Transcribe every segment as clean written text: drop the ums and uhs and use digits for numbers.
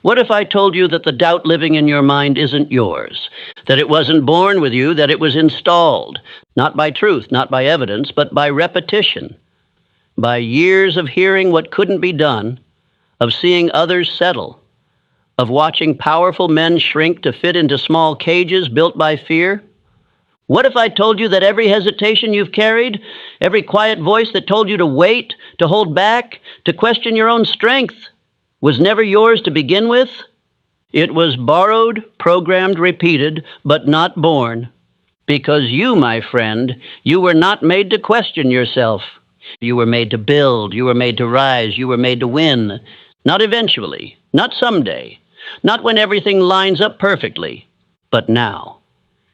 What if I told you that the doubt living in your mind isn't yours, that it wasn't born with you, that it was installed, not by truth, not by evidence, but by repetition, by years of hearing what couldn't be done, of seeing others settle, of watching powerful men shrink to fit into small cages built by fear? What if I told you that every hesitation you've carried, every quiet voice that told you to wait, to hold back, to question your own strength, was never yours to begin with? It was borrowed, programmed, repeated, but not born. Because you, my friend, you were not made to question yourself. You were made to build, you were made to rise, you were made to win. Not eventually, not someday, not when everything lines up perfectly, but now.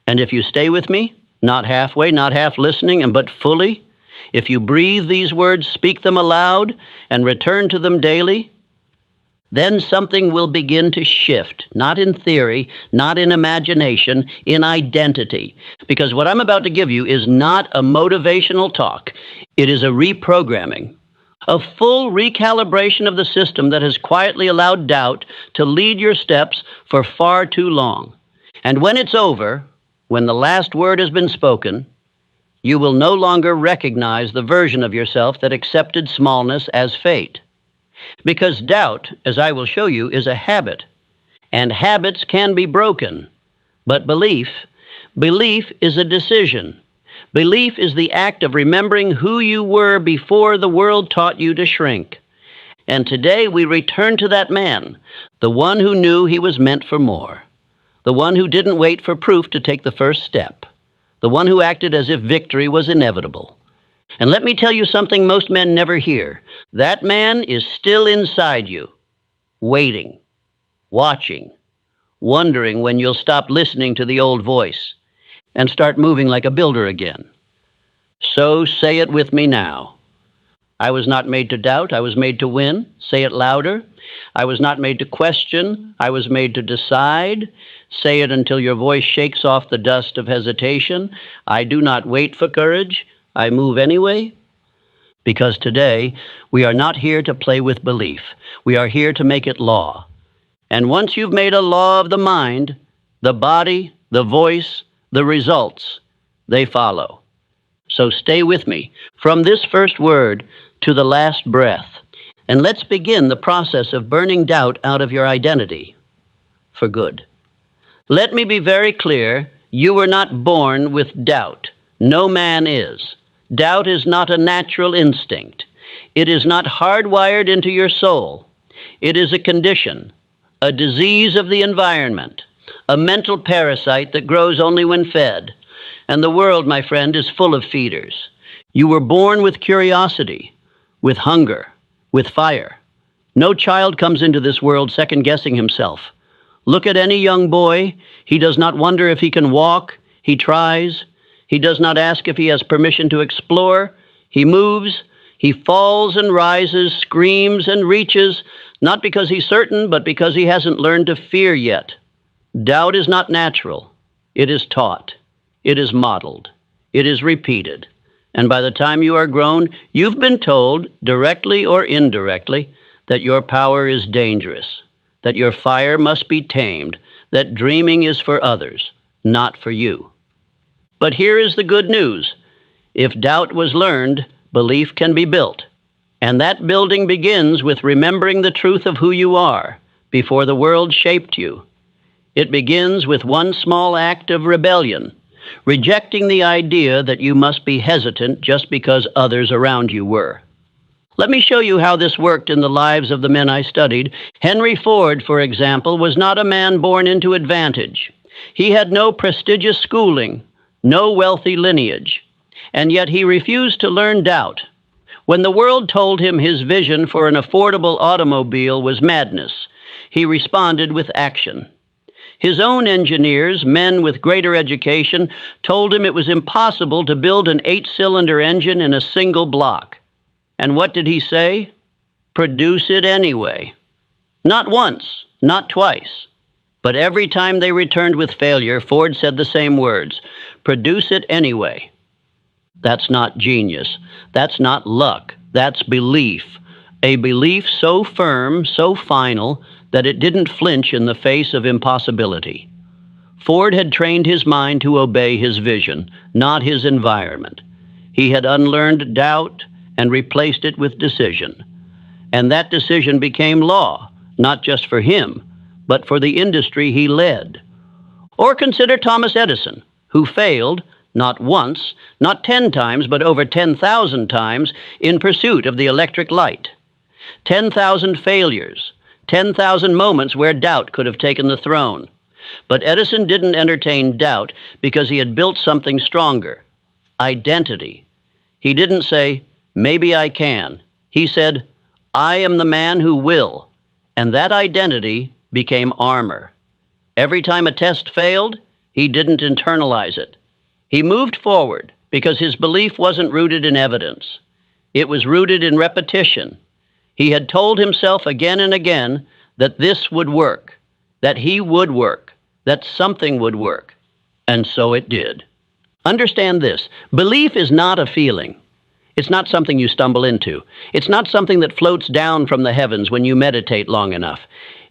And if you stay with me, not halfway, not half listening, but fully, if you breathe these words, speak them aloud, and return to them daily, then something will begin to shift, not in theory, not in imagination, in identity. Because what I'm about to give you is not a motivational talk. It is a reprogramming, a full recalibration of the system that has quietly allowed doubt to lead your steps for far too long. And when it's over, when the last word has been spoken, you will no longer recognize the version of yourself that accepted smallness as fate. Because doubt, as I will show you, is a habit, and habits can be broken. But belief is a decision. Belief is the act of remembering who you were before the world taught you to shrink. And today we return to that man, the one who knew he was meant for more, the one who didn't wait for proof to take the first step, the one who acted as if victory was inevitable. And let me tell you something most men never hear. That man is still inside you, waiting, watching, wondering when you'll stop listening to the old voice and start moving like a builder again. So say it with me now. I was not made to doubt, I was made to win. Say it louder. I was not made to question, I was made to decide. Say it until your voice shakes off the dust of hesitation. I do not wait for courage, I move anyway. Because today, we are not here to play with belief. We are here to make it law. And once you've made a law of the mind, the body, the voice, the results, they follow. So stay with me from this first word to the last breath. And let's begin the process of burning doubt out of your identity for good. Let me be very clear, you were not born with doubt. No man is. Doubt is not a natural instinct. It is not hardwired into your soul. It is a condition, a disease of the environment, a mental parasite that grows only when fed. And the world, my friend, is full of feeders. You were born with curiosity, with hunger, with fire. No child comes into this world second-guessing himself. Look at any young boy. He does not wonder if he can walk. He tries. He does not ask if he has permission to explore. He moves. He falls and rises, screams and reaches, not because he's certain, but because he hasn't learned to fear yet. Doubt is not natural. It is taught. It is modeled. It is repeated. And by the time you are grown, you've been told, directly or indirectly, that your power is dangerous, that your fire must be tamed, that dreaming is for others, not for you. But here is the good news. If doubt was learned, belief can be built. And that building begins with remembering the truth of who you are before the world shaped you. It begins with one small act of rebellion, rejecting the idea that you must be hesitant just because others around you were. Let me show you how this worked in the lives of the men I studied. Henry Ford, for example, was not a man born into advantage. He had no prestigious schooling, no wealthy lineage, and yet he refused to learn doubt. When the world told him his vision for an affordable automobile was madness, he responded with action. His own engineers, men with greater education, told him it was impossible to build an 8-cylinder engine in a single block. And what did he say? Produce it anyway. Not once, not twice, but every time they returned with failure, Ford said the same words, produce it anyway. That's not genius. That's not luck. That's belief. A belief so firm, so final, that it didn't flinch in the face of impossibility. Ford had trained his mind to obey his vision, not his environment. He had unlearned doubt and replaced it with decision. And that decision became law, not just for him, but for the industry he led. Or consider Thomas Edison, who failed, not once, not 10 times, but over 10,000 times in pursuit of the electric light. 10,000 failures, 10,000 moments where doubt could have taken the throne. But Edison didn't entertain doubt because he had built something stronger: identity. He didn't say, "Maybe I can." He said, "I am the man who will." And that identity became armor. Every time a test failed, he didn't internalize it. He moved forward because his belief wasn't rooted in evidence. It was rooted in repetition. He had told himself again and again that this would work, that he would work, that something would work. And so it did. Understand this: belief is not a feeling. It's not something you stumble into. It's not something that floats down from the heavens when you meditate long enough.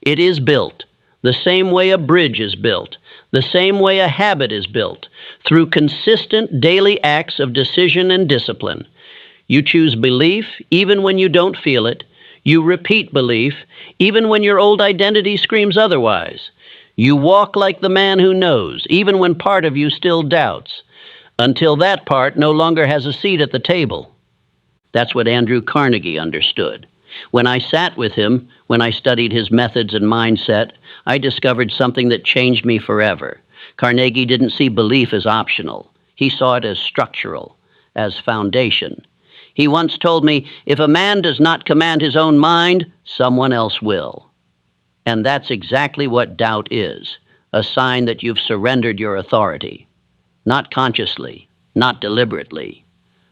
It is built the same way a bridge is built, the same way a habit is built, through consistent daily acts of decision and discipline. You choose belief even when you don't feel it. You repeat belief even when your old identity screams otherwise. You walk like the man who knows, even when part of you still doubts, until that part no longer has a seat at the table. That's what Andrew Carnegie understood. When I sat with him, when I studied his methods and mindset, I discovered something that changed me forever. Carnegie didn't see belief as optional. He saw it as structural, as foundation. He once told me, if a man does not command his own mind, someone else will. And that's exactly what doubt is: a sign that you've surrendered your authority. Not consciously, not deliberately,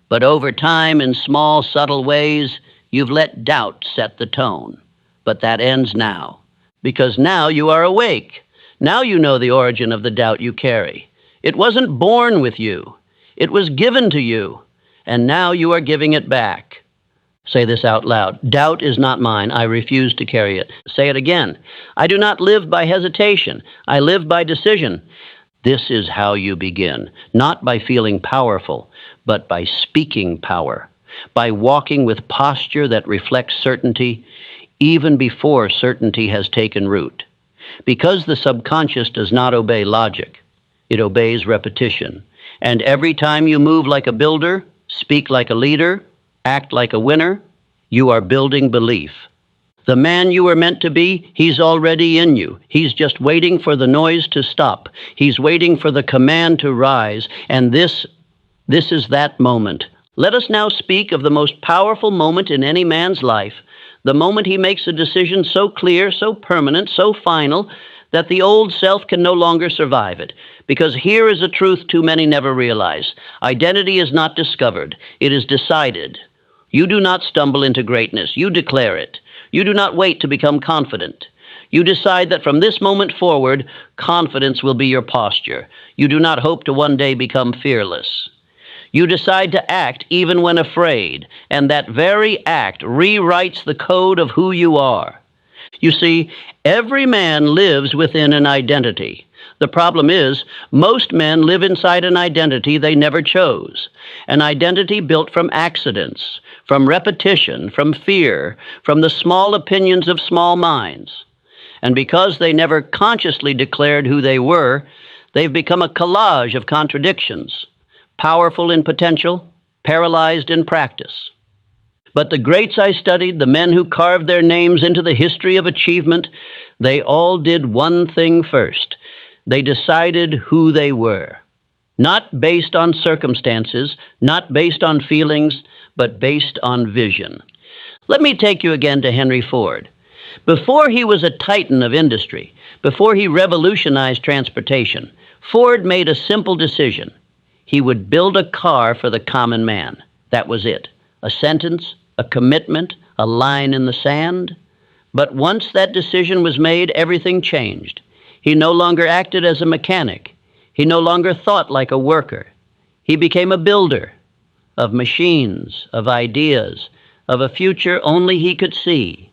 but over time, in small, subtle ways, you've let doubt set the tone. But that ends now, because now you are awake. Now you know the origin of the doubt you carry. It wasn't born with you. It was given to you, and now you are giving it back. Say this out loud: doubt is not mine. I refuse to carry it. Say it again: I do not live by hesitation. I live by decision. This is how you begin, not by feeling powerful, but by speaking power, by walking with posture that reflects certainty even before certainty has taken root. Because the subconscious does not obey logic, it obeys repetition. And every time you move like a builder, speak like a leader, act like a winner, you are building belief. The man you were meant to be, he's already in you. He's just waiting for the noise to stop. He's waiting for the command to rise. And this is that moment. Let us now speak of the most powerful moment in any man's life, the moment he makes a decision so clear, so permanent, so final, that the old self can no longer survive it. Because here is a truth too many never realize. Identity is not discovered. It is decided. You do not stumble into greatness. You declare it. You do not wait to become confident. You decide that from this moment forward, confidence will be your posture. You do not hope to one day become fearless. You decide to act even when afraid, and that very act rewrites the code of who you are. You see, every man lives within an identity. The problem is, most men live inside an identity they never chose, an identity built from accidents, from repetition, from fear, from the small opinions of small minds. And because they never consciously declared who they were, they've become a collage of contradictions, powerful in potential, paralyzed in practice. But the greats I studied, the men who carved their names into the history of achievement, they all did one thing first. They decided who they were. Not based on circumstances, not based on feelings, but based on vision. Let me take you again to Henry Ford. Before he was a titan of industry, before he revolutionized transportation, Ford made a simple decision. He would build a car for the common man. That was it. A sentence, a commitment, a line in the sand. But once that decision was made, everything changed. He no longer acted as a mechanic. He no longer thought like a worker. He became a builder of machines, of ideas, of a future only he could see.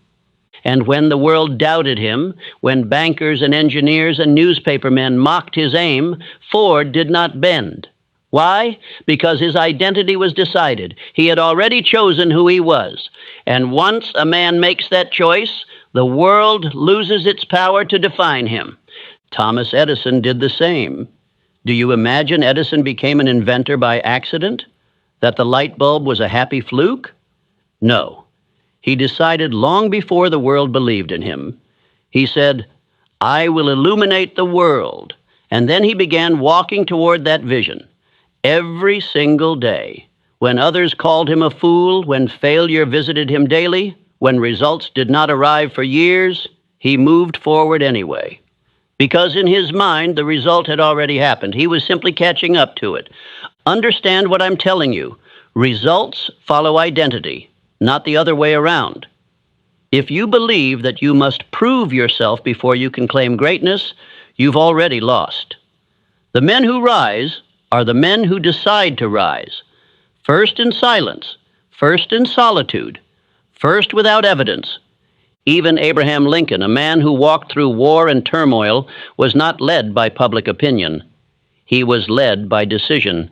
And when the world doubted him, when bankers and engineers and newspapermen mocked his aim, Ford did not bend. Why? Because his identity was decided. He had already chosen who he was. And once a man makes that choice, the world loses its power to define him. Thomas Edison did the same. Do you imagine Edison became an inventor by accident? That the light bulb was a happy fluke? No. He decided long before the world believed in him. He said, "I will illuminate the world." And then he began walking toward that vision. Every single day, when others called him a fool, when failure visited him daily, when results did not arrive for years, he moved forward anyway. Because in his mind, the result had already happened. He was simply catching up to it. Understand what I'm telling you. Results follow identity, not the other way around. If you believe that you must prove yourself before you can claim greatness, you've already lost. The men who rise are the men who decide to rise. First in silence, first in solitude, first without evidence. Even Abraham Lincoln, a man who walked through war and turmoil, was not led by public opinion. He was led by decision.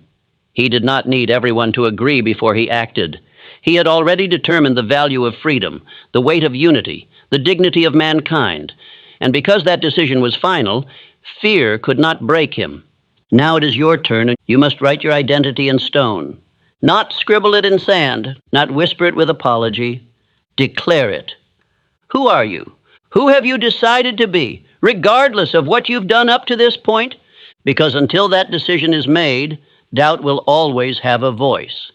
He did not need everyone to agree before he acted. He had already determined the value of freedom, the weight of unity, the dignity of mankind. And because that decision was final, fear could not break him. Now it is your turn, and you must write your identity in stone. Not scribble it in sand, not whisper it with apology. Declare it. Who are you? Who have you decided to be, regardless of what you've done up to this point? Because until that decision is made, doubt will always have a voice.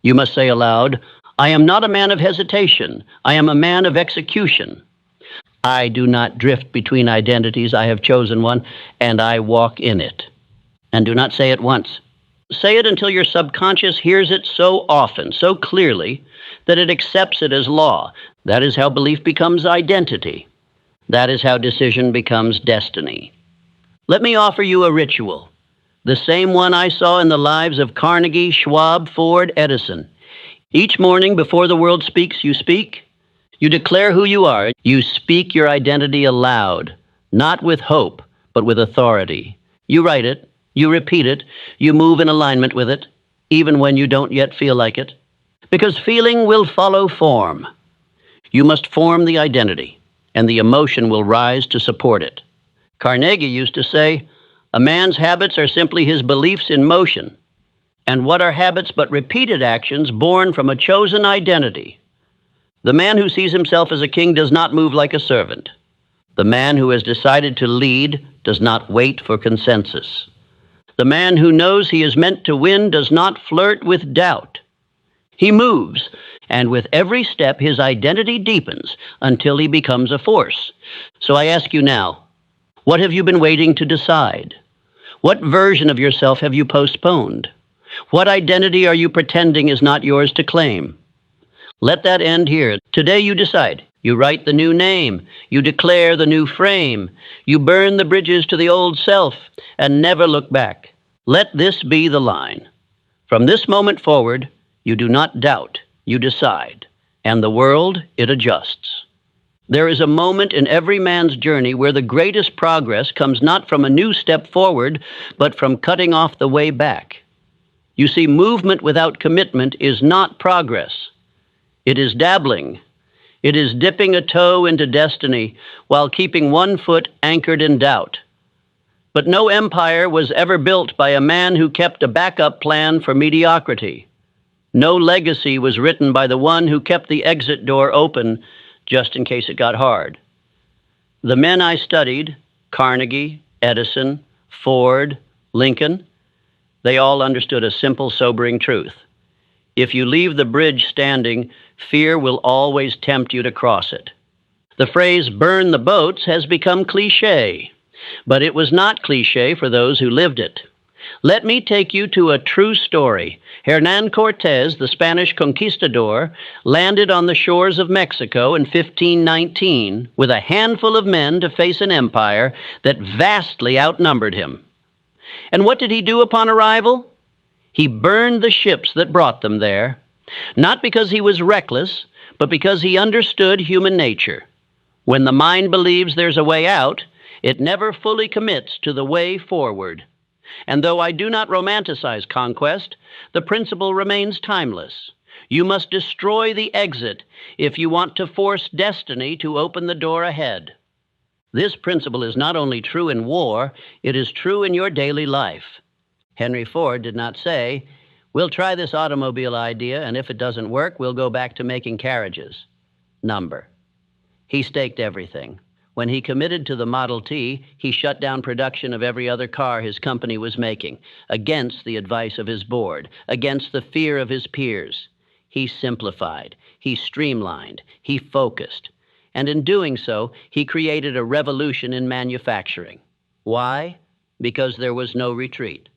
You must say aloud, "I am not a man of hesitation. I am a man of execution. I do not drift between identities. I have chosen one, and I walk in it." And do not say it once. Say it until your subconscious hears it so often, so clearly, that it accepts it as law. That is how belief becomes identity. That is how decision becomes destiny. Let me offer you a ritual, the same one I saw in the lives of Carnegie, Schwab, Ford, Edison. Each morning before the world speaks, you speak. You declare who you are. You speak your identity aloud, not with hope, but with authority. You write it. You repeat it, you move in alignment with it, even when you don't yet feel like it, because feeling will follow form. You must form the identity, and the emotion will rise to support it. Carnegie used to say, "A man's habits are simply his beliefs in motion." And what are habits but repeated actions born from a chosen identity? The man who sees himself as a king does not move like a servant. The man who has decided to lead does not wait for consensus. The man who knows he is meant to win does not flirt with doubt. He moves, and with every step his identity deepens until he becomes a force. So I ask you now, what have you been waiting to decide? What version of yourself have you postponed? What identity are you pretending is not yours to claim? Let that end here. Today you decide. You write the new name. You declare the new frame. You burn the bridges to the old self and never look back. Let this be the line. From this moment forward, you do not doubt, you decide, and the world, it adjusts. There is a moment in every man's journey where the greatest progress comes not from a new step forward, but from cutting off the way back. You see, movement without commitment is not progress. It is dabbling. It is dipping a toe into destiny while keeping one foot anchored in doubt. But no empire was ever built by a man who kept a backup plan for mediocrity. No legacy was written by the one who kept the exit door open just in case it got hard. The men I studied, Carnegie, Edison, Ford, Lincoln, they all understood a simple, sobering truth. If you leave the bridge standing, fear will always tempt you to cross it. The phrase "burn the boats" has become cliché, but it was not cliché for those who lived it. Let me take you to a true story. Hernán Cortés, the Spanish conquistador, landed on the shores of Mexico in 1519 with a handful of men to face an empire that vastly outnumbered him. And what did he do upon arrival? He burned the ships that brought them there, not because he was reckless, but because he understood human nature. When the mind believes there's a way out, it never fully commits to the way forward. And though I do not romanticize conquest, the principle remains timeless. You must destroy the exit if you want to force destiny to open the door ahead. This principle is not only true in war, it is true in your daily life. Henry Ford did not say, "We'll try this automobile idea, and if it doesn't work, we'll go back to making carriages." Number. He staked everything. When he committed to the Model T, he shut down production of every other car his company was making, against the advice of his board, against the fear of his peers. He simplified, he streamlined, he focused, and in doing so, he created a revolution in manufacturing. Why? Because there was no retreat.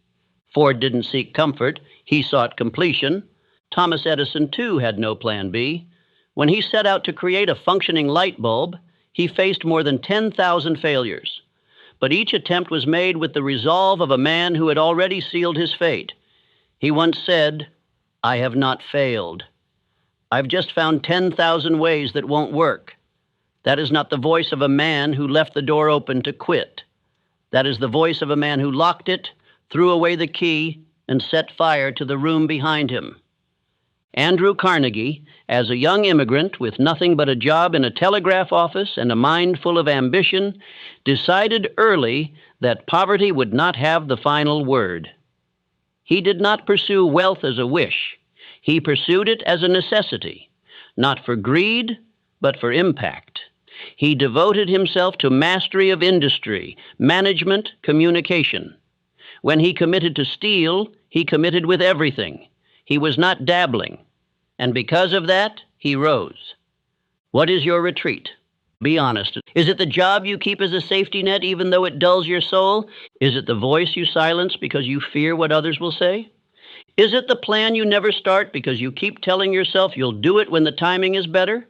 Ford didn't seek comfort, he sought completion. Thomas Edison, too, had no plan B. When he set out to create a functioning light bulb, he faced more than 10,000 failures. But each attempt was made with the resolve of a man who had already sealed his fate. He once said, "I have not failed. I've just found 10,000 ways that won't work." That is not the voice of a man who left the door open to quit. That is the voice of a man who locked it, threw away the key, and set fire to the room behind him. Andrew Carnegie, as a young immigrant with nothing but a job in a telegraph office and a mind full of ambition, decided early that poverty would not have the final word. He did not pursue wealth as a wish. He pursued it as a necessity, not for greed, but for impact. He devoted himself to mastery of industry, management, communication. When he committed to steal, he committed with everything. He was not dabbling. And because of that, he rose. What is your retreat? Be honest. Is it the job you keep as a safety net even though it dulls your soul? Is it the voice you silence because you fear what others will say? Is it the plan you never start because you keep telling yourself you'll do it when the timing is better?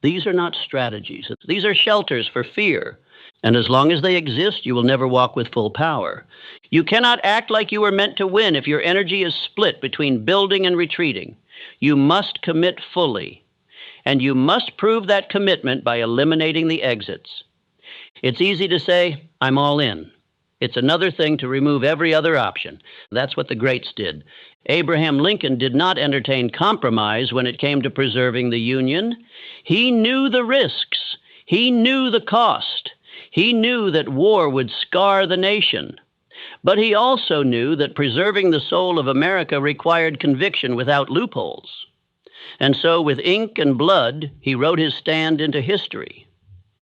These are not strategies. These are shelters for fear. And as long as they exist, you will never walk with full power. You cannot act like you were meant to win if your energy is split between building and retreating. You must commit fully. And you must prove that commitment by eliminating the exits. It's easy to say, "I'm all in." It's another thing to remove every other option. That's what the greats did. Abraham Lincoln did not entertain compromise when it came to preserving the Union. He knew the risks. He knew the cost. He knew that war would scar the nation. But he also knew that preserving the soul of America required conviction without loopholes. And so, with ink and blood, he wrote his stand into history.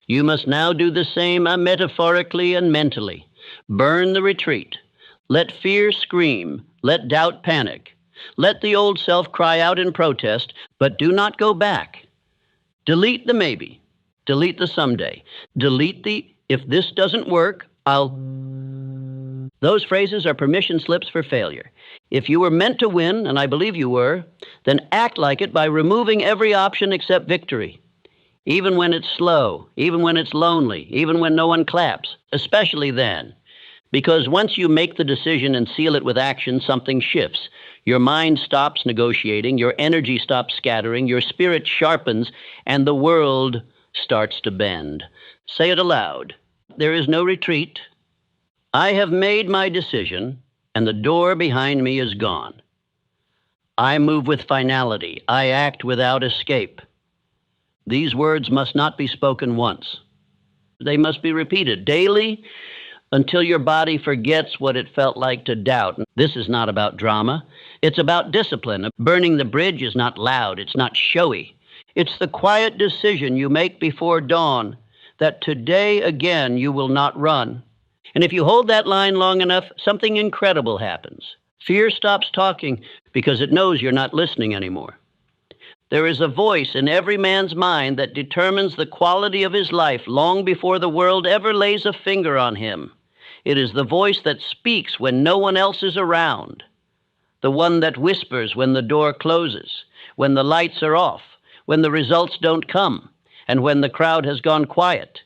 You must now do the same metaphorically and mentally. Burn the retreat. Let fear scream. Let doubt panic. Let the old self cry out in protest, but do not go back. Delete the maybe. Delete the someday. Delete the "if this doesn't work, I'll..." Those phrases are permission slips for failure. If you were meant to win, and I believe you were, then act like it by removing every option except victory. Even when it's slow, even when it's lonely, even when no one claps, especially then. Because once you make the decision and seal it with action, something shifts. Your mind stops negotiating, your energy stops scattering, your spirit sharpens, and the world starts to bend. Say it aloud. There is no retreat. I have made my decision, and the door behind me is gone. I move with finality. I act without escape. These words must not be spoken once. They must be repeated daily until your body forgets what it felt like to doubt. This is not about drama. It's about discipline. Burning the bridge is not loud. It's not showy. It's the quiet decision you make before dawn that today again you will not run. And if you hold that line long enough, something incredible happens. Fear stops talking because it knows you're not listening anymore. There is a voice in every man's mind that determines the quality of his life long before the world ever lays a finger on him. It is the voice that speaks when no one else is around. The one that whispers when the door closes, when the lights are off, when the results don't come, and when the crowd has gone quiet.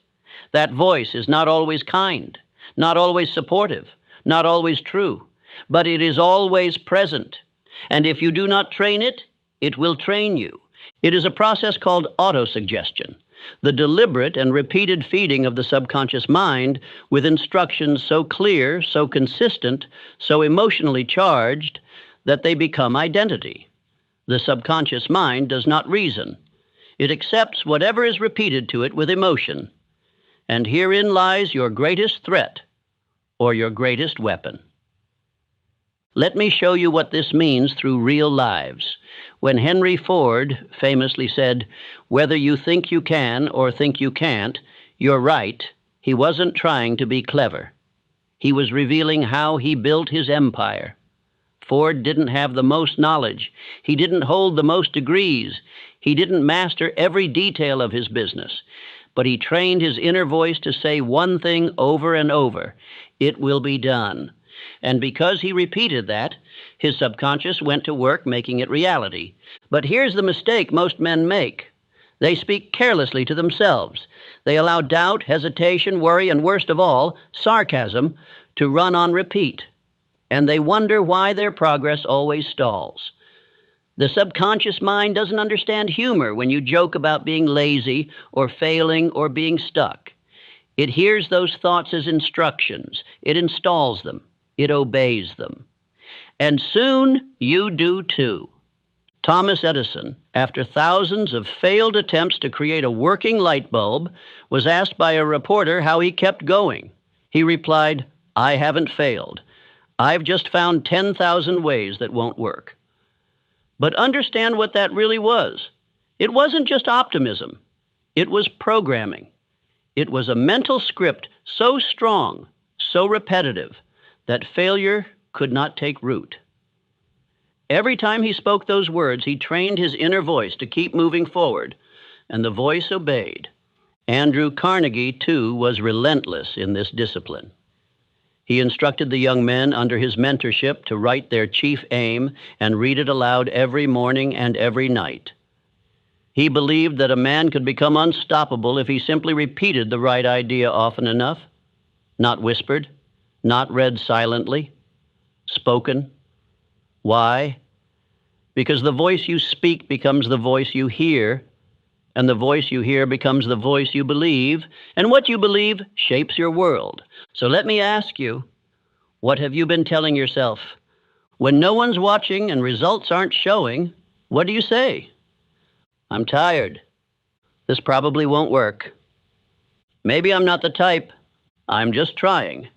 That voice is not always kind, not always supportive, not always true, but it is always present. And if you do not train it, it will train you. It is a process called autosuggestion. The deliberate and repeated feeding of the subconscious mind with instructions so clear, so consistent, so emotionally charged that they become identity. The subconscious mind does not reason. It accepts whatever is repeated to it with emotion. And herein lies your greatest threat or your greatest weapon. Let me show you what this means through real lives. When Henry Ford famously said, "Whether you think you can or think you can't, you're right," he wasn't trying to be clever. He was revealing how he built his empire. Ford didn't have the most knowledge. He didn't hold the most degrees. He didn't master every detail of his business. But he trained his inner voice to say one thing over and over: "It will be done." And because he repeated that, his subconscious went to work making it reality. But here's the mistake most men make. They speak carelessly to themselves. They allow doubt, hesitation, worry, and worst of all, sarcasm, to run on repeat. And they wonder why their progress always stalls. The subconscious mind doesn't understand humor when you joke about being lazy or failing or being stuck. It hears those thoughts as instructions. It installs them. It obeys them. And soon you do too. Thomas Edison, after thousands of failed attempts to create a working light bulb, was asked by a reporter how he kept going. He replied, "I haven't failed. I've just found 10,000 ways that won't work." But understand what that really was. It wasn't just optimism. It was programming. It was a mental script so strong, so repetitive, that failure could not take root. Every time he spoke those words, he trained his inner voice to keep moving forward, and the voice obeyed. Andrew Carnegie, too, was relentless in this discipline. He instructed the young men under his mentorship to write their chief aim and read it aloud every morning and every night. He believed that a man could become unstoppable if he simply repeated the right idea often enough, not whispered, not read silently, spoken. Why? Because the voice you speak becomes the voice you hear, and the voice you hear becomes the voice you believe, and what you believe shapes your world. So let me ask you, what have you been telling yourself? When no one's watching and results aren't showing, what do you say? "I'm tired. This probably won't work. Maybe I'm not the type. I'm just trying."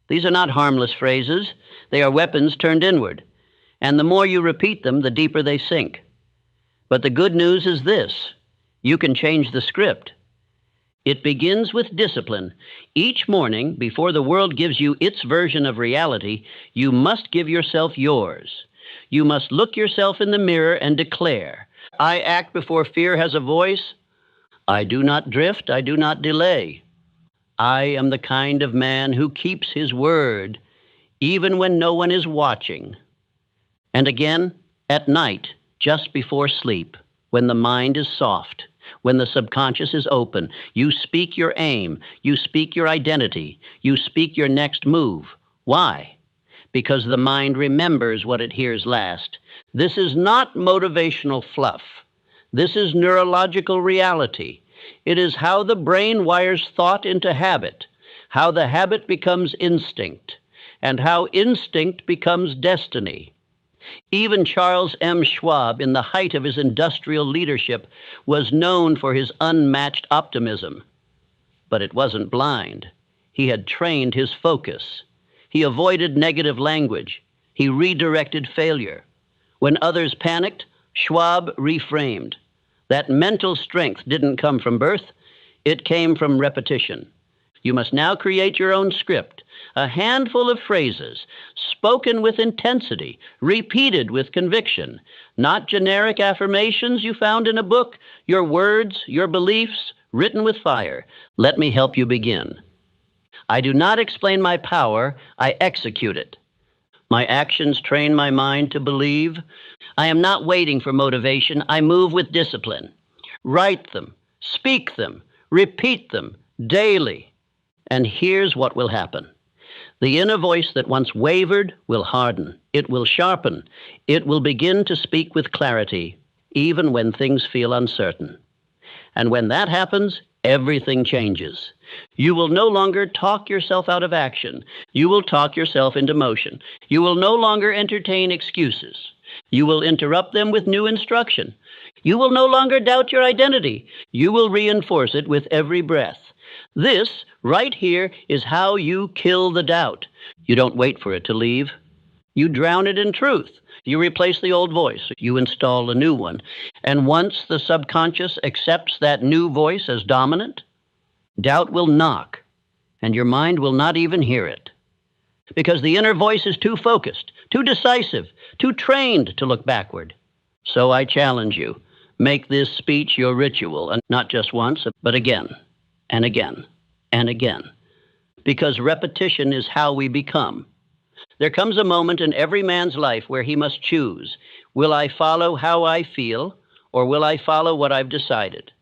These are not harmless phrases. They are weapons turned inward. And the more you repeat them, the deeper they sink. But the good news is this: you can change the script. It begins with discipline. Each morning, before the world gives you its version of reality, you must give yourself yours. You must look yourself in the mirror and declare, "I act before fear has a voice. I do not drift. I do not delay. I am the kind of man who keeps his word, even when no one is watching." And again, at night, just before sleep, when the mind is soft, when the subconscious is open, you speak your aim, you speak your identity, you speak your next move. Why? Because the mind remembers what it hears last. This is not motivational fluff. This is neurological reality. It is how the brain wires thought into habit, how the habit becomes instinct, and how instinct becomes destiny. Even Charles M. Schwab, in the height of his industrial leadership, was known for his unmatched optimism. But it wasn't blind. He had trained his focus. He avoided negative language. He redirected failure. When others panicked, Schwab reframed. That mental strength didn't come from birth. It came from repetition. You must now create your own script, a handful of phrases, spoken with intensity, repeated with conviction, not generic affirmations you found in a book, your words, your beliefs, written with fire. Let me help you begin. I do not explain my power, I execute it. My actions train my mind to believe. I am not waiting for motivation, I move with discipline. Write them, speak them, repeat them daily. And here's what will happen. The inner voice that once wavered will harden. It will sharpen. It will begin to speak with clarity, even when things feel uncertain. And when that happens, everything changes. You will no longer talk yourself out of action. You will talk yourself into motion. You will no longer entertain excuses. You will interrupt them with new instruction. You will no longer doubt your identity. You will reinforce it with every breath. This, right here, is how you kill the doubt. You don't wait for it to leave. You drown it in truth. You replace the old voice. You install a new one. And once the subconscious accepts that new voice as dominant, doubt will knock, and your mind will not even hear it. Because the inner voice is too focused, too decisive, too trained to look backward. So I challenge you, make this speech your ritual, and not just once, but again, and again, and again. Because repetition is how we become. There comes a moment in every man's life where he must choose, will I follow how I feel, or will I follow what I've decided?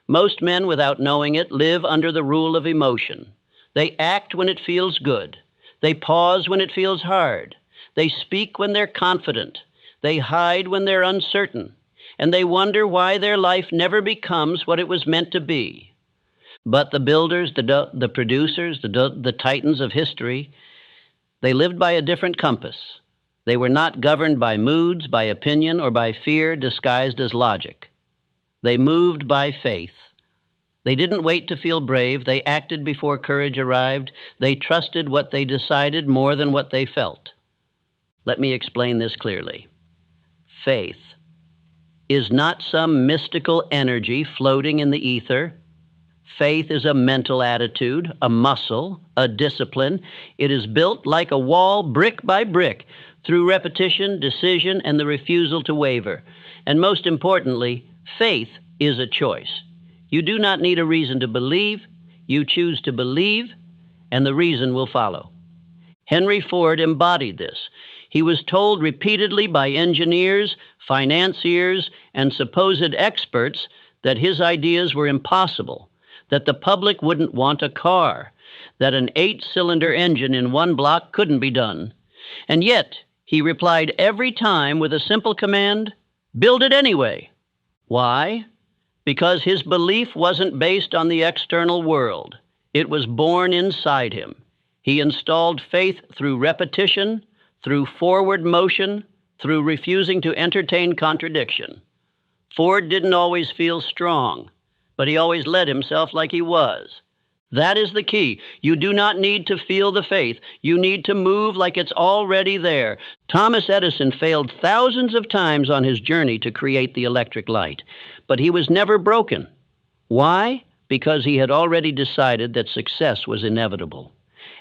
Most men, without knowing it, live under the rule of emotion. They act when it feels good. They pause when it feels hard. They speak when they're confident. They hide when they're uncertain. And they wonder why their life never becomes what it was meant to be. But the builders, the producers, the titans of history, they lived by a different compass. They were not governed by moods, by opinion, or by fear disguised as logic. They moved by faith. They didn't wait to feel brave. They acted before courage arrived. They trusted what they decided more than what they felt. Let me explain this clearly. Faith is not some mystical energy floating in the ether. Faith is a mental attitude, a muscle, a discipline. It is built like a wall, brick by brick, through repetition, decision, and the refusal to waver. And most importantly, faith is a choice. You do not need a reason to believe. You choose to believe, and the reason will follow. Henry Ford embodied this. He was told repeatedly by engineers, financiers, and supposed experts that his ideas were impossible, that the public wouldn't want a car, that an 8-cylinder engine in one block couldn't be done. And yet, he replied every time with a simple command, build it anyway. Why? Because his belief wasn't based on the external world. It was born inside him. He installed faith through repetition, through forward motion, through refusing to entertain contradiction. Ford didn't always feel strong, but he always led himself like he was. That is the key. You do not need to feel the faith. You need to move like it's already there. Thomas Edison failed thousands of times on his journey to create the electric light, but he was never broken. Why? Because he had already decided that success was inevitable.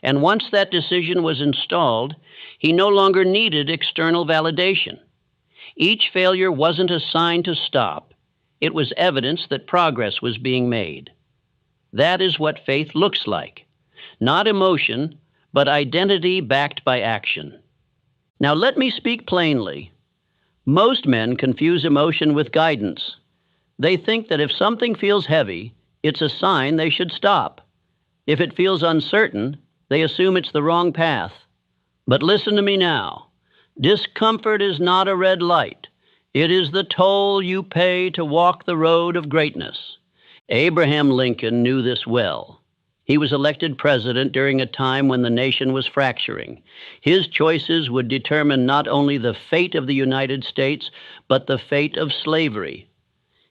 And once that decision was installed, he no longer needed external validation. Each failure wasn't a sign to stop. It was evidence that progress was being made. That is what faith looks like. Not emotion, but identity backed by action. Now let me speak plainly. Most men confuse emotion with guidance. They think that if something feels heavy, it's a sign they should stop. If it feels uncertain, they assume it's the wrong path. But listen to me now. Discomfort is not a red light. It is the toll you pay to walk the road of greatness. Abraham Lincoln knew this well. He was elected president during a time when the nation was fracturing. His choices would determine not only the fate of the United States, but the fate of slavery.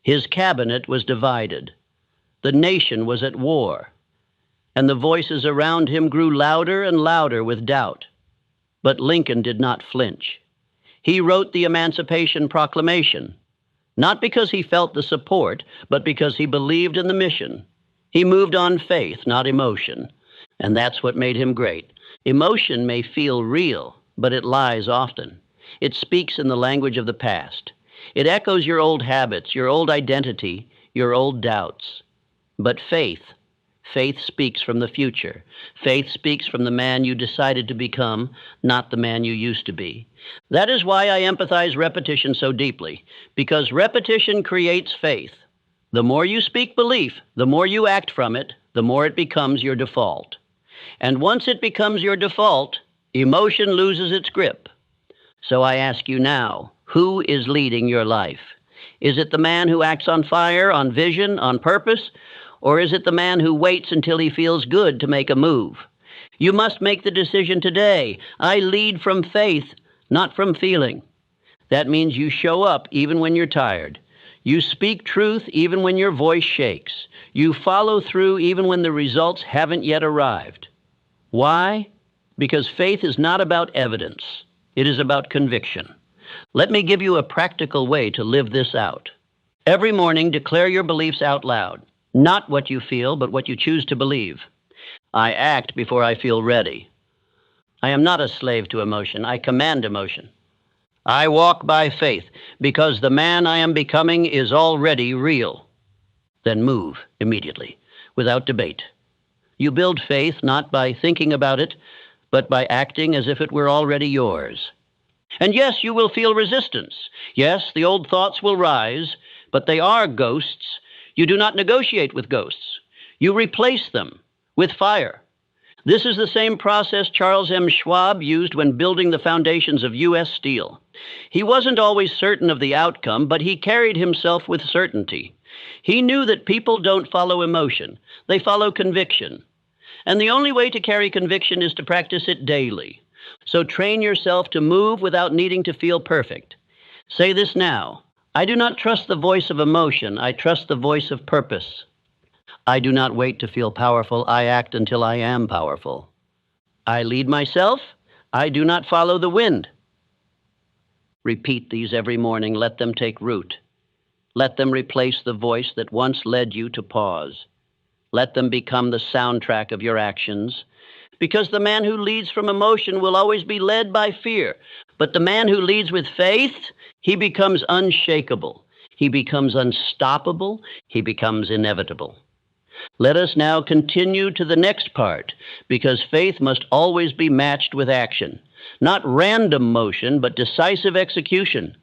His cabinet was divided. The nation was at war. And the voices around him grew louder and louder with doubt. But Lincoln did not flinch. He wrote the Emancipation Proclamation, not because he felt the support, but because he believed in the mission. He moved on faith, not emotion, and that's what made him great. Emotion may feel real, but it lies often. It speaks in the language of the past. It echoes your old habits, your old identity, your old doubts. But faith speaks from the future. Faith speaks from the man you decided to become, not the man you used to be. That is why I empathize repetition so deeply, because repetition creates faith. The more you speak belief, the more you act from it, the more it becomes your default. And once it becomes your default, emotion loses its grip. So I ask you now, who is leading your life? Is it the man who acts on fire, on vision, on purpose? Or is it the man who waits until he feels good to make a move? You must make the decision today. I lead from faith, not from feeling. That means you show up even when you're tired. You speak truth even when your voice shakes. You follow through even when the results haven't yet arrived. Why? Because faith is not about evidence. It is about conviction. Let me give you a practical way to live this out. Every morning, declare your beliefs out loud. Not what you feel, but what you choose to believe. I act before I feel ready. I am not a slave to emotion. I command emotion. I walk by faith because the man I am becoming is already real. Then move immediately, without debate. You build faith not by thinking about it, but by acting as if it were already yours. And yes, you will feel resistance. Yes, the old thoughts will rise, but they are ghosts. You do not negotiate with ghosts. You replace them with fire. This is the same process Charles M. Schwab used when building the foundations of U.S. Steel. He wasn't always certain of the outcome, but he carried himself with certainty. He knew that people don't follow emotion. They follow conviction. And the only way to carry conviction is to practice it daily. So train yourself to move without needing to feel perfect. Say this now. I do not trust the voice of emotion. I trust the voice of purpose. I do not wait to feel powerful. I act until I am powerful. I lead myself. I do not follow the wind. Repeat these every morning. Let them take root. Let them replace the voice that once led you to pause. Let them become the soundtrack of your actions. Because the man who leads from emotion will always be led by fear. But the man who leads with faith, he becomes unshakable. He becomes unstoppable. He becomes inevitable. Let us now continue to the next part, because faith must always be matched with action. Not random motion, but decisive execution.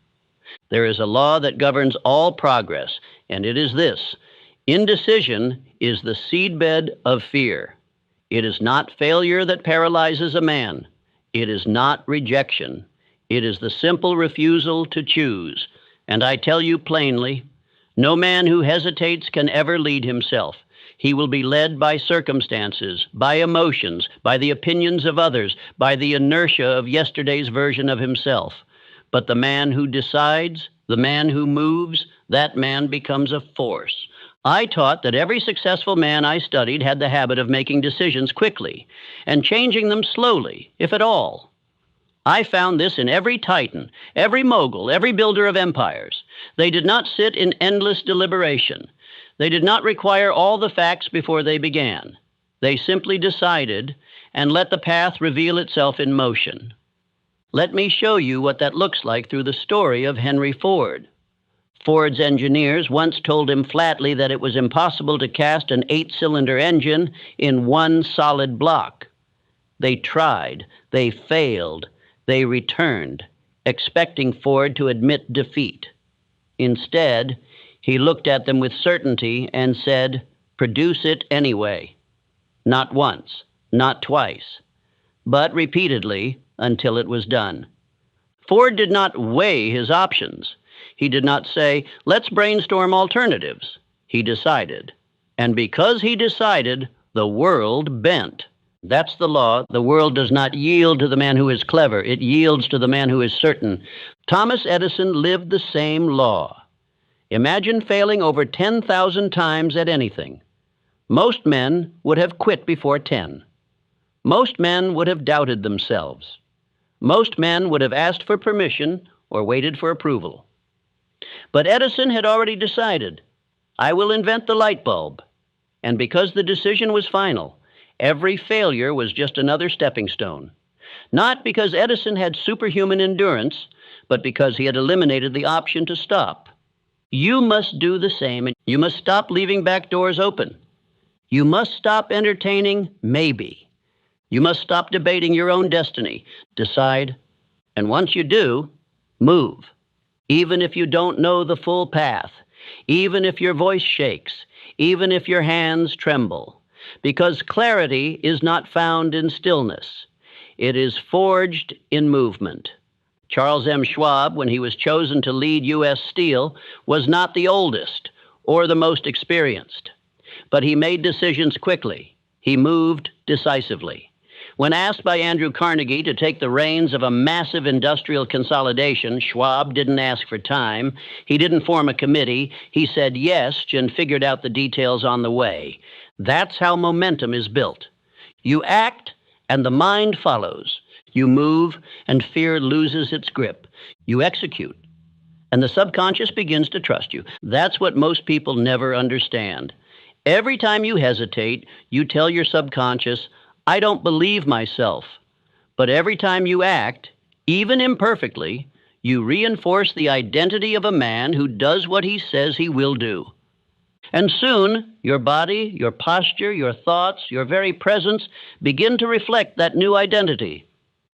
There is a law that governs all progress, and it is this: indecision is the seedbed of fear. It is not failure that paralyzes a man. It is not rejection. It is the simple refusal to choose. And I tell you plainly, no man who hesitates can ever lead himself. He will be led by circumstances, by emotions, by the opinions of others, by the inertia of yesterday's version of himself. But the man who decides, the man who moves, that man becomes a force. I taught that every successful man I studied had the habit of making decisions quickly and changing them slowly, if at all. I found this in every titan, every mogul, every builder of empires. They did not sit in endless deliberation. They did not require all the facts before they began. They simply decided and let the path reveal itself in motion. Let me show you what that looks like through the story of Henry Ford. Ford's engineers once told him flatly that it was impossible to cast an 8-cylinder engine in one solid block. They tried, they failed, they returned, expecting Ford to admit defeat. Instead, he looked at them with certainty and said, "Produce it anyway." Not once, not twice, but repeatedly until it was done. Ford did not weigh his options. He did not say, "Let's brainstorm alternatives." He decided. And because he decided, the world bent. That's the law. The world does not yield to the man who is clever. It yields to the man who is certain. Thomas Edison lived the same law. Imagine failing over 10,000 times at anything. Most men would have quit before 10. Most men would have doubted themselves. Most men would have asked for permission or waited for approval. But Edison had already decided, I will invent the light bulb. And because the decision was final, every failure was just another stepping stone. Not because Edison had superhuman endurance, but because he had eliminated the option to stop. You must do the same. You must stop leaving back doors open. You must stop entertaining maybe. You must stop debating your own destiny. Decide, and once you do, move. Even if you don't know the full path, even if your voice shakes, even if your hands tremble, because clarity is not found in stillness. It is forged in movement. Charles M. Schwab, when he was chosen to lead U.S. Steel, was not the oldest or the most experienced, but he made decisions quickly. He moved decisively. When asked by Andrew Carnegie to take the reins of a massive industrial consolidation, Schwab didn't ask for time. He didn't form a committee. He said yes and figured out the details on the way. That's how momentum is built. You act, and the mind follows. You move, and fear loses its grip. You execute, and the subconscious begins to trust you. That's what most people never understand. Every time you hesitate, you tell your subconscious, I don't believe myself. But every time you act, even imperfectly, you reinforce the identity of a man who does what he says he will do. And soon, your body, your posture, your thoughts, your very presence begin to reflect that new identity.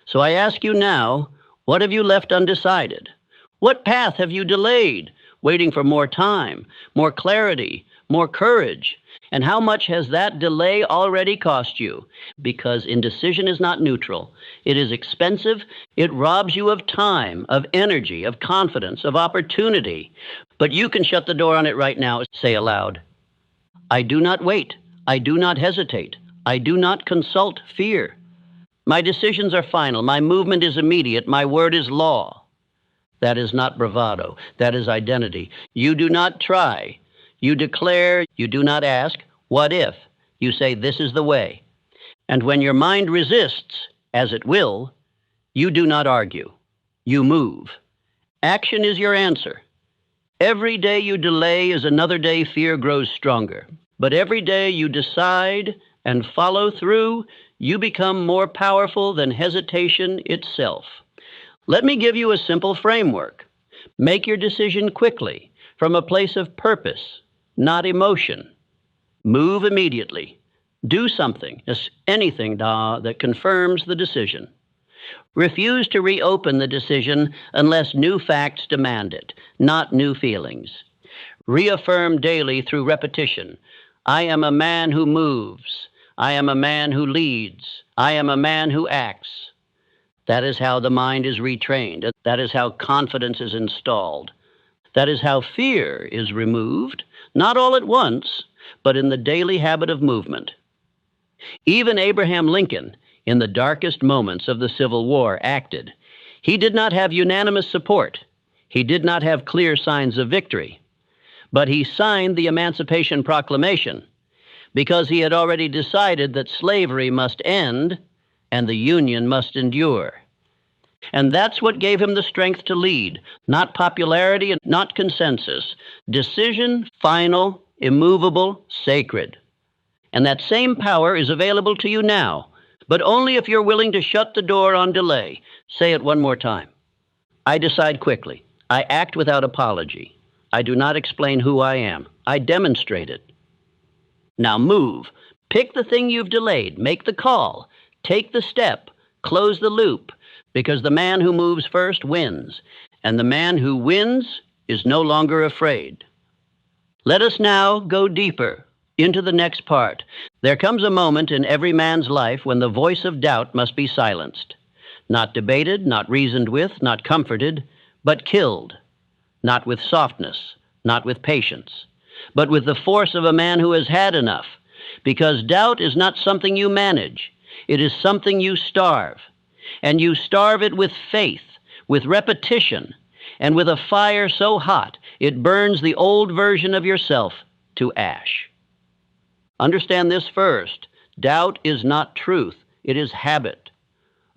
So I ask you now, what have you left undecided? What path have you delayed, waiting for more time, more clarity, more courage? And how much has that delay already cost you? Because indecision is not neutral. It is expensive. It robs you of time, of energy, of confidence, of opportunity. But you can shut the door on it right now. Say aloud, I do not wait. I do not hesitate. I do not consult fear. My decisions are final. My movement is immediate. My word is law. That is not bravado. That is identity. You do not try. You declare, you do not ask, what if? You say, this is the way. And when your mind resists, as it will, you do not argue. You move. Action is your answer. Every day you delay is another day fear grows stronger. But every day you decide and follow through, you become more powerful than hesitation itself. Let me give you a simple framework. Make your decision quickly, from a place of purpose, not emotion. Move immediately. Do something, anything that confirms the decision. Refuse to reopen the decision unless new facts demand it, not new feelings. Reaffirm daily through repetition. I am a man who moves. I am a man who leads. I am a man who acts. That is how the mind is retrained. That is how confidence is installed. That is how fear is removed, not all at once, but in the daily habit of movement. Even Abraham Lincoln, in the darkest moments of the Civil War, acted. He did not have unanimous support. He did not have clear signs of victory. But he signed the Emancipation Proclamation because he had already decided that slavery must end and the Union must endure. And that's what gave him the strength to lead, not popularity and not consensus. Decision, final, immovable, sacred. And that same power is available to you now, but only if you're willing to shut the door on delay. Say it one more time. I decide quickly. I act without apology. I do not explain who I am. I demonstrate it. Now move. Pick the thing you've delayed. Make the call. Take the step. Close the loop. Because the man who moves first wins, and the man who wins is no longer afraid. Let us now go deeper into the next part. There comes a moment in every man's life when the voice of doubt must be silenced. Not debated, not reasoned with, not comforted, but killed. Not with softness, not with patience, but with the force of a man who has had enough. Because doubt is not something you manage. It is something you starve. And you starve it with faith, with repetition, and with a fire so hot it burns the old version of yourself to ash. Understand this first. Doubt is not truth. It is habit.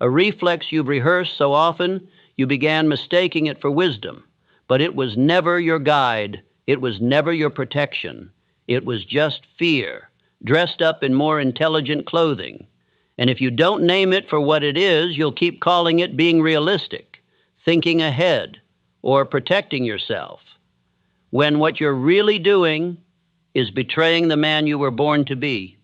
A reflex you've rehearsed so often, you began mistaking it for wisdom. But it was never your guide. It was never your protection. It was just fear, dressed up in more intelligent clothing. And if you don't name it for what it is, you'll keep calling it being realistic, thinking ahead, or protecting yourself, when what you're really doing is betraying the man you were born to be.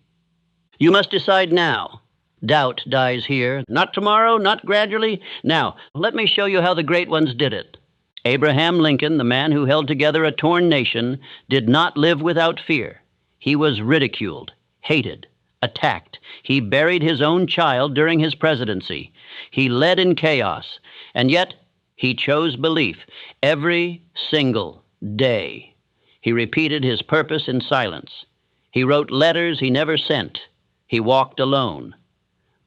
You must decide now. Doubt dies here, not tomorrow, not gradually. Now, let me show you how the great ones did it. Abraham Lincoln, the man who held together a torn nation, did not live without fear. He was ridiculed, hated, attacked. He buried his own child during his presidency. He led in chaos, and yet He chose belief every single day. He repeated his purpose in silence. He wrote letters he never sent. He walked alone.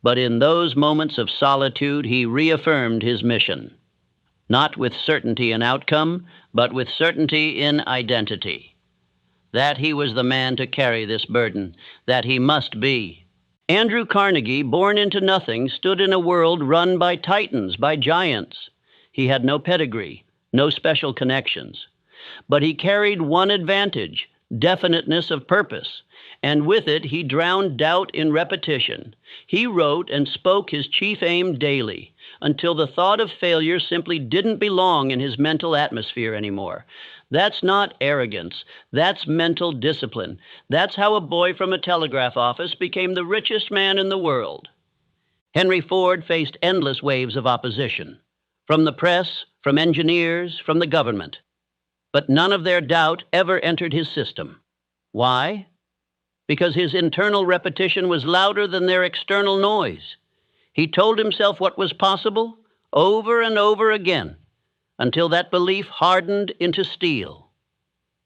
But in those moments of solitude, he reaffirmed his mission, not with certainty in outcome, but with certainty in identity. That he was the man to carry this burden, that he must be. Andrew Carnegie, born into nothing, stood in a world run by titans, by giants. He had no pedigree, no special connections. But he carried one advantage, definiteness of purpose, and with it he drowned doubt in repetition. He wrote and spoke his chief aim daily, until the thought of failure simply didn't belong in his mental atmosphere anymore. That's not arrogance. That's mental discipline. That's how a boy from a telegraph office became the richest man in the world. Henry Ford faced endless waves of opposition, from the press, from engineers, from the government. But none of their doubt ever entered his system. Why? Because his internal repetition was louder than their external noise. He told himself what was possible over and over again, until that belief hardened into steel,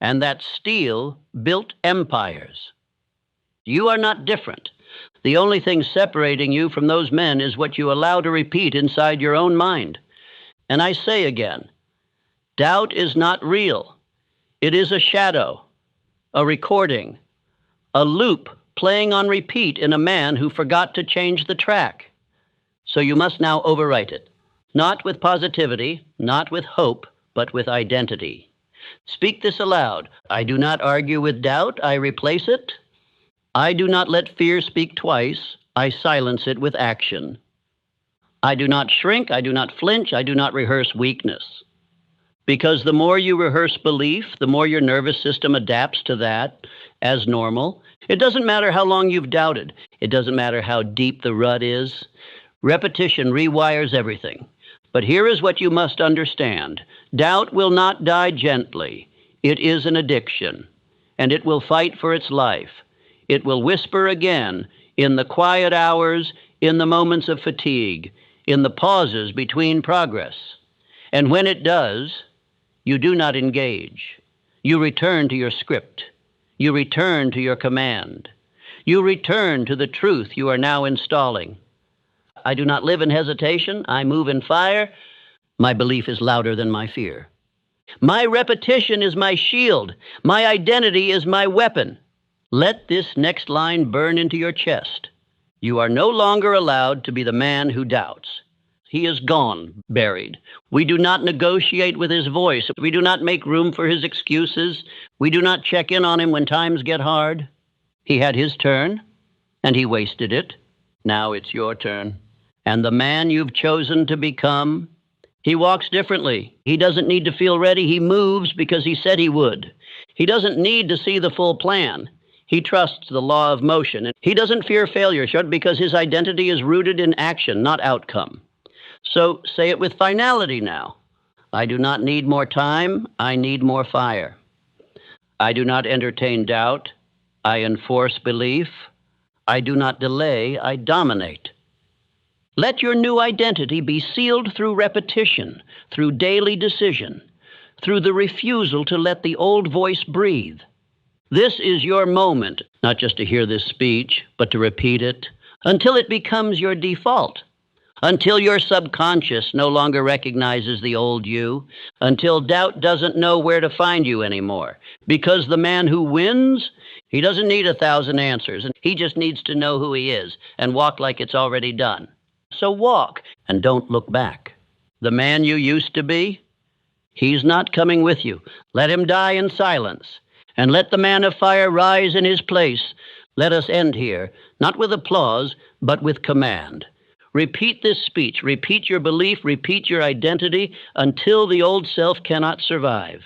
and that steel built empires. You are not different. The only thing separating you from those men is what you allow to repeat inside your own mind. And I say again, doubt is not real. It is a shadow, a recording, a loop playing on repeat in a man who forgot to change the track. So you must now overwrite it. Not with positivity, not with hope, but with identity. Speak this aloud. I do not argue with doubt, I replace it. I do not let fear speak twice, I silence it with action. I do not shrink, I do not flinch, I do not rehearse weakness. Because the more you rehearse belief, the more your nervous system adapts to that as normal. It doesn't matter how long you've doubted. It doesn't matter how deep the rut is. Repetition rewires everything. But here is what you must understand. Doubt will not die gently. It is an addiction, and it will fight for its life. It will whisper again in the quiet hours, in the moments of fatigue, in the pauses between progress. And when it does, you do not engage. You return to your script. You return to your command. You return to the truth you are now installing. I do not live in hesitation. I move in fire. My belief is louder than my fear. My repetition is my shield. My identity is my weapon. Let this next line burn into your chest. You are no longer allowed to be the man who doubts. He is gone, buried. We do not negotiate with his voice. We do not make room for his excuses. We do not check in on him when times get hard. He had his turn, and he wasted it. Now it's your turn. And the man you've chosen to become, he walks differently. He doesn't need to feel ready. He moves because he said he would. He doesn't need to see the full plan. He trusts the law of motion. And he doesn't fear failure because his identity is rooted in action, not outcome. So say it with finality now. I do not need more time. I need more fire. I do not entertain doubt. I enforce belief. I do not delay. I dominate. Let your new identity be sealed through repetition, through daily decision, through the refusal to let the old voice breathe. This is your moment, not just to hear this speech, but to repeat it, until it becomes your default, until your subconscious no longer recognizes the old you, until doubt doesn't know where to find you anymore. Because the man who wins, he doesn't need 1,000 answers, and he just needs to know who he is and walk like it's already done. So walk and don't look back. The man you used to be, he's not coming with you. Let him die in silence, and let the man of fire rise in his place. Let us end here, not with applause, but with command. Repeat this speech, repeat your belief, repeat your identity until the old self cannot survive.